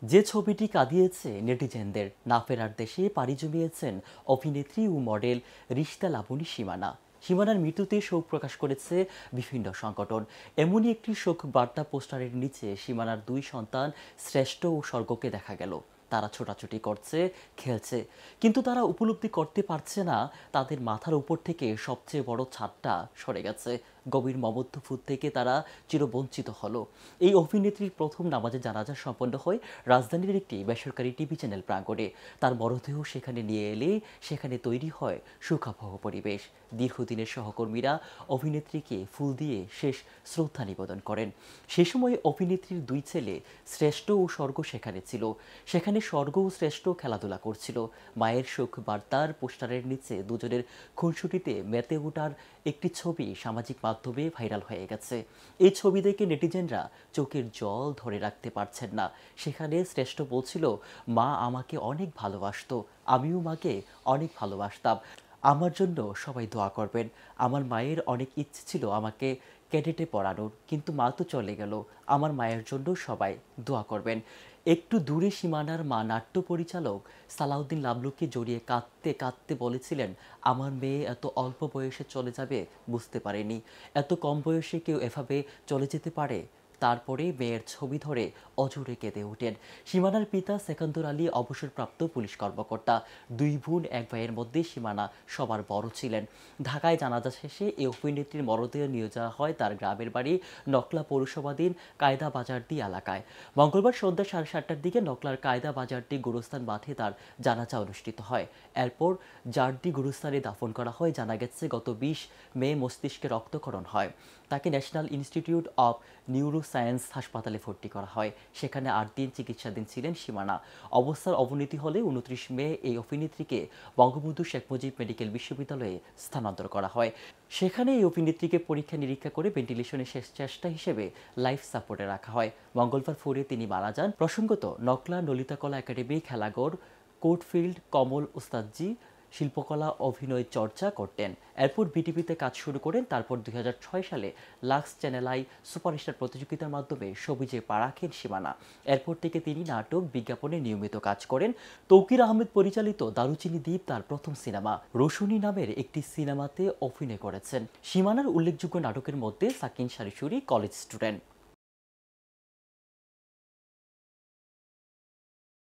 যে ছবিটি কাঁদিয়েছে নেটিজেনদের, না ফেরার দেশে পাড়ি জমিয়েছেন অভিনেত্রী ও মডেল রিশতা লাবণী সীমানা। সীমানার মৃত্যুতে শোক প্রকাশ করেছে বিভিন্ন সংগঠন। এমনই একটি শোক বার্তা পোস্টারের নিচে সীমানার দুই সন্তান শ্রেষ্ঠ ও স্বর্গকে দেখা গেল। তারা ছোটাছুটি করছে, খেলছে, কিন্তু তারা উপলব্ধি করতে পারছে না তাদের মাথার উপর থেকে সবচেয়ে বড় ছাদটা সরে গেছে। গভীর মমত্ববোধ থেকে তারা চিরবঞ্চিত হলো। এই অভিনেত্রীর প্রথম নামাজে জানাজা সম্পন্ন হয় রাজধানীর একটি বেসরকারি টিভি চ্যানেল প্রাঙ্গণে। তার মরদেহ সেখানে নিয়ে এলে সেখানে তৈরি হয় সুখাবহ পরিবেশ। দীর্ঘদিনের সহকর্মীরা অভিনেত্রীকে ফুল দিয়ে শেষ শ্রদ্ধা নিবেদন করেন। সে সময় অভিনেত্রীর দুই ছেলে শ্রেষ্ঠ ও স্বর্গ সেখানে ছিল। সেখানে স্বর্গ ও শ্রেষ্ঠ খেলাধুলা করছিল। মায়ের শোক বার্তার পোস্টারের নিচে দুজনের খুনসুটিতে মেতে ওঠার একটি ছবি সামাজিক মাধ্যমে ভাইরাল হয়ে গেছে। এই ছবি দেখে নেটিজেনরা চোখের জল ধরে রাখতে পারছেন না। সেখানে শ্রেষ্ঠ বলছিল, মা আমাকে অনেক ভালোবাসতো, আমিও মাকে অনেক ভালোবাসতাম, আমার জন্য সবাই দোয়া করবেন। আমার মায়ের অনেক ইচ্ছে ছিল আমাকে ক্যাডেটে পড়ানোর, কিন্তু মা তো চলে গেল। আমার মায়ের জন্য সবাই দোয়া করবেন। একটু দূরে সীমানার মা নাট্য পরিচালক সালাউদ্দিন লাবলুকে জড়িয়ে কাঁদতে কাঁদতে বলেছিলেন, আমার মেয়ে এত অল্প বয়সে চলে যাবে বুঝতে পারেনি। এত কম বয়সে কেউ এভাবে চলে যেতে পারে। তারপরে মেয়ের ছবি ধরে অজরে কেঁদে ওঠেন। সীমানার পিতা সেকান্দর আলী অবসরপ্রাপ্ত পুলিশ কর্মকর্তা। দুই বোন এক ভাইয়ের মধ্যে সীমানা সবার বড় ছিলেন। ঢাকায় জানাজা শেষে এই অভিনেত্রীর মরদেহ নিয়ে যাওয়া হয় তার গ্রামের বাড়ি নকলা পৌরসভাধীন কায়দা বাজারডি এলাকায়। মঙ্গলবার সন্ধ্যা 7:30টার দিকে নকলার কায়দা বাজারডি গুরুস্থান মাঠে তার জানাজা অনুষ্ঠিত হয়। এরপর জারডি গুরুস্থানে দাফন করা হয়। জানা গেছে, গত 20 মে মস্তিষ্কে রক্তক্ষরণ হয়। তাকে ন্যাশনাল ইনস্টিটিউট অব নিউরোসায়েন্স হাসপাতালে ভর্তি করা হয়। সেখানে 8 দিন চিকিৎসাধীন ছিলেন সীমানা। অবস্থার অবনতি হলে 29 মে এই অভিনেত্রীকে বঙ্গবন্ধু শেখ মুজিব মেডিকেল বিশ্ববিদ্যালয়ে স্থানান্তর করা হয়। সেখানে এই অভিনেত্রীকে পরীক্ষা নিরীক্ষা করে ভেন্টিলেশনের শেষ চেষ্টা হিসেবে লাইফ সাপোর্টে রাখা হয়। মঙ্গলবার ভোরে তিনি মারা যান। প্রসঙ্গত, নকলা ললিতকলা একাডেমি খেলাঘর কোর্টফিল্ড কমল ওস্তাদজি শিল্পকলা অভিনয় চর্চা করতেন। এরপর বিটিভিতে কাজ শুরু করেন। তারপর 2006 সালে লাক্স চ্যানেল আই সুপারস্টার প্রতিযোগিতার মাধ্যমে সবিজে পা রাখেন সীমানা। এরপর থেকে তিনি নাটক, বিজ্ঞাপনে নিয়মিত কাজ করেন। তৌকির আহমেদ পরিচালিত দারুচিনি দ্বীপ তার প্রথম সিনেমা। রোশনী নামের একটি সিনেমাতে অভিনয় করেছেন। সীমানার উল্লেখযোগ্য নাটকের মধ্যে সাকিন শারিশুরি, কলেজ স্টুডেন্ট।